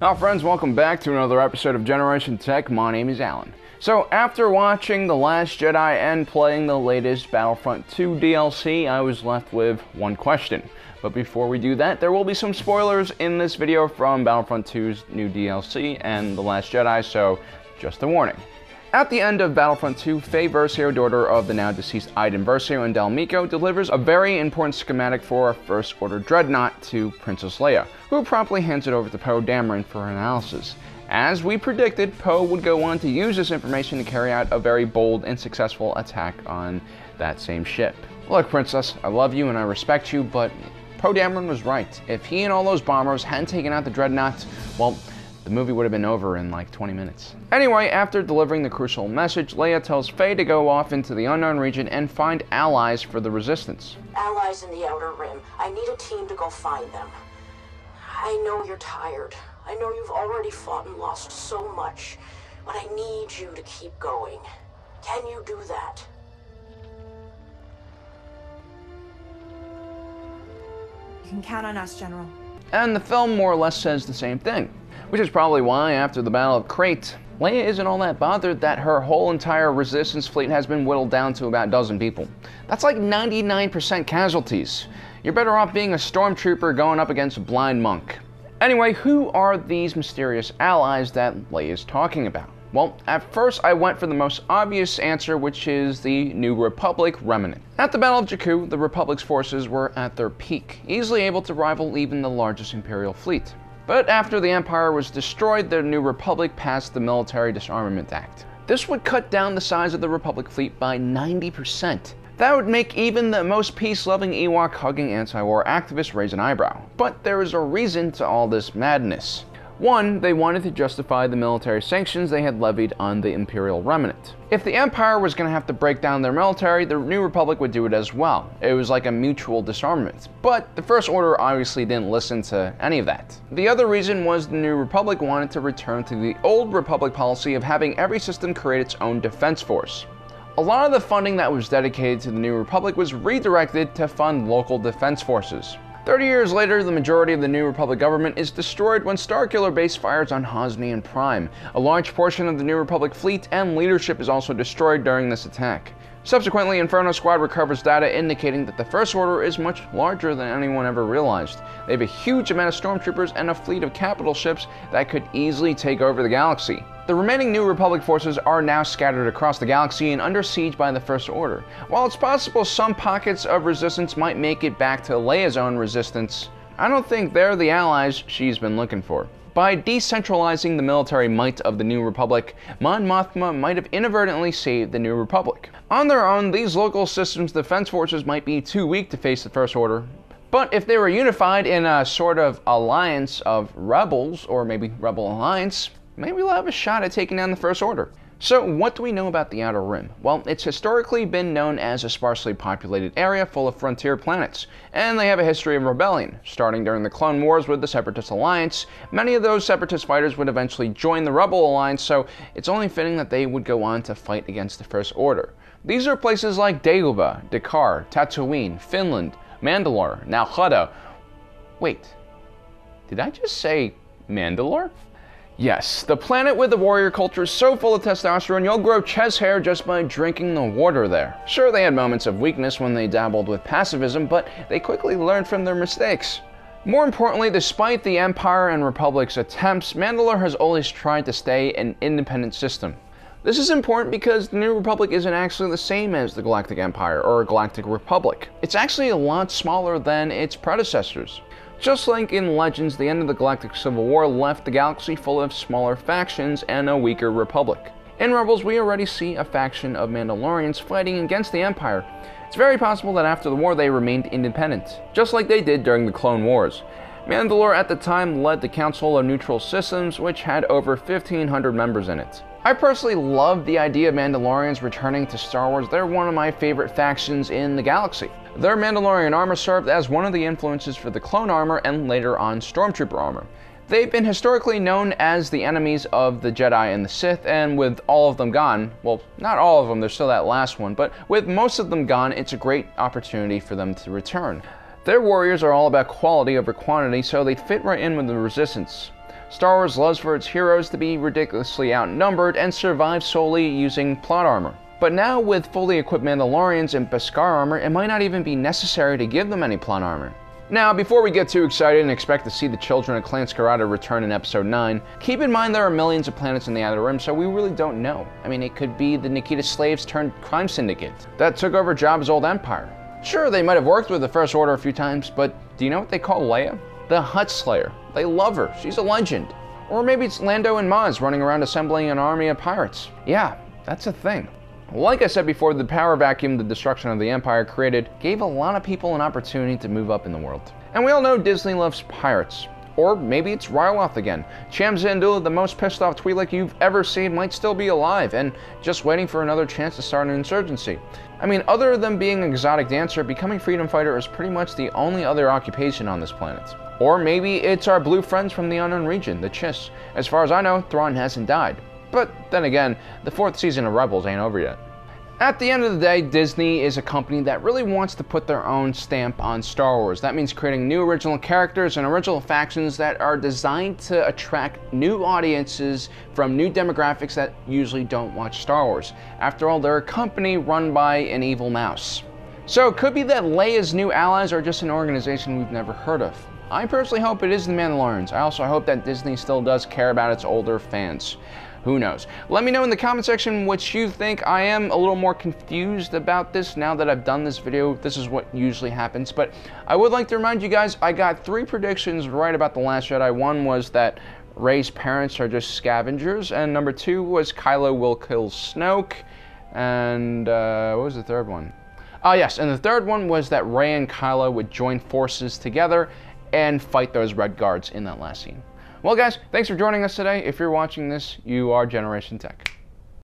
Hi friends, welcome back to another episode of Generation Tech. My name is Alan. So after watching The Last Jedi and playing the latest Battlefront 2 DLC, I was left with one question. But before we do that, there will be some spoilers in this video from Battlefront 2's new DLC and The Last Jedi, so just a warning. At the end of Battlefront 2, Fay Versio, daughter of the now deceased Iden Versio and Del Meeko, delivers a very important schematic for a First Order dreadnought to Princess Leia, who promptly hands it over to Poe Dameron for analysis. As we predicted, Poe would go on to use this information to carry out a very bold and successful attack on that same ship. Look, Princess, I love you and I respect you, but Poe Dameron was right. If he and all those bombers hadn't taken out the dreadnought, well, the movie would have been over in like 20 minutes. Anyway, after delivering the crucial message, Leia tells Fay to go off into the unknown region and find allies for the Resistance. Allies in the Outer Rim. I need a team to go find them. I know you're tired. I know you've already fought and lost so much, but I need you to keep going. Can you do that? You can count on us, General. And the film more or less says the same thing. Which is probably why, after the Battle of Crate, Leia isn't all that bothered that her whole entire Resistance fleet has been whittled down to about a dozen people. That's like 99% casualties. You're better off being a stormtrooper going up against a blind monk. Anyway, who are these mysterious allies that Leia is talking about? Well, at first I went for the most obvious answer, which is the New Republic remnant. At the Battle of Jakku, the Republic's forces were at their peak, easily able to rival even the largest Imperial fleet. But after the Empire was destroyed, the New Republic passed the Military Disarmament Act. This would cut down the size of the Republic fleet by 90%. That would make even the most peace-loving Ewok-hugging anti-war activists raise an eyebrow. But there is a reason to all this madness. One, they wanted to justify the military sanctions they had levied on the Imperial remnant. If the Empire was going to have to break down their military, the New Republic would do it as well. It was like a mutual disarmament. But the First Order obviously didn't listen to any of that. The other reason was the New Republic wanted to return to the old Republic policy of having every system create its own defense force. A lot of the funding that was dedicated to the New Republic was redirected to fund local defense forces. 30 years later, the majority of the New Republic government is destroyed when Starkiller Base fires on Hosnian Prime. A large portion of the New Republic fleet and leadership is also destroyed during this attack. Subsequently, Inferno Squad recovers data indicating that the First Order is much larger than anyone ever realized. They have a huge amount of stormtroopers and a fleet of capital ships that could easily take over the galaxy. The remaining New Republic forces are now scattered across the galaxy and under siege by the First Order. While it's possible some pockets of resistance might make it back to Leia's own resistance, I don't think they're the allies she's been looking for. By decentralizing the military might of the New Republic, Mon Mothma might have inadvertently saved the New Republic. On their own, these local systems' defense forces might be too weak to face the First Order. But if they were unified in a sort of alliance of rebels, or maybe Rebel Alliance, maybe we'll have a shot at taking down the First Order. So what do we know about the Outer Rim? Well, it's historically been known as a sparsely populated area full of frontier planets, and they have a history of rebellion. Starting during the Clone Wars with the Separatist Alliance, many of those Separatist fighters would eventually join the Rebel Alliance, so it's only fitting that they would go on to fight against the First Order. These are places like Dagobah, Dakar, Tatooine, Finland, Mandalore, now Hutta. Wait, did I just say Mandalore? Yes, the planet with the warrior culture is so full of testosterone you'll grow chest hair just by drinking the water there. Sure, they had moments of weakness when they dabbled with pacifism, but they quickly learned from their mistakes. More importantly, despite the Empire and Republic's attempts, Mandalore has always tried to stay an independent system. This is important because the New Republic isn't actually the same as the Galactic Empire or Galactic Republic. It's actually a lot smaller than its predecessors. Just like in Legends, the end of the Galactic Civil War left the galaxy full of smaller factions and a weaker Republic. In Rebels, we already see a faction of Mandalorians fighting against the Empire. It's very possible that after the war they remained independent, just like they did during the Clone Wars. Mandalore at the time led the Council of Neutral Systems, which had over 1,500 members in it. I personally love the idea of Mandalorians returning to Star Wars. They're one of my favorite factions in the galaxy. Their Mandalorian armor served as one of the influences for the clone armor and later on Stormtrooper armor. They've been historically known as the enemies of the Jedi and the Sith, and with all of them gone, well, not all of them, there's still that last one, but with most of them gone, it's a great opportunity for them to return. Their warriors are all about quality over quantity, so they fit right in with the Resistance. Star Wars loves for its heroes to be ridiculously outnumbered and survive solely using plot armor. But now with fully equipped Mandalorians and Beskar armor, it might not even be necessary to give them any plot armor. Now, before we get too excited and expect to see the children of Clan Skirata return in Episode 9, keep in mind there are millions of planets in the Outer Rim, so we really don't know. I mean, it could be the Nikita slaves turned crime syndicate that took over Jabba's old empire. Sure, they might have worked with the First Order a few times, but do you know what they call Leia? The Hutt Slayer. They love her. She's a legend. Or maybe it's Lando and Maz running around assembling an army of pirates. Yeah, that's a thing. Like I said before, the power vacuum the destruction of the Empire created gave a lot of people an opportunity to move up in the world. And we all know Disney loves pirates. Or maybe it's Ryloth again. Cham Syndulla, the most pissed off Twi'lek you've ever seen, might still be alive and just waiting for another chance to start an insurgency. I mean, other than being an exotic dancer, becoming freedom fighter is pretty much the only other occupation on this planet. Or maybe it's our blue friends from the unknown region, the Chiss. As far as I know, Thrawn hasn't died. But then again, the 4th season of Rebels ain't over yet. At the end of the day, Disney is a company that really wants to put their own stamp on Star Wars. That means creating new original characters and original factions that are designed to attract new audiences from new demographics that usually don't watch Star Wars. After all, they're a company run by an evil mouse. So it could be that Leia's new allies are just an organization we've never heard of. I personally hope it is the Mandalorians. I also hope that Disney still does care about its older fans. Who knows? Let me know in the comment section what you think. I am a little more confused about this now that I've done this video. This is what usually happens. But I would like to remind you guys, I got 3 predictions right about The Last Jedi. One was that Rey's parents are just scavengers. And number 2 was Kylo will kill Snoke. And what was the third one? Oh yes, and the third one was that Rey and Kylo would join forces together and fight those Red Guards in that last scene. Well guys, thanks for joining us today. If you're watching this, you are Generation Tech.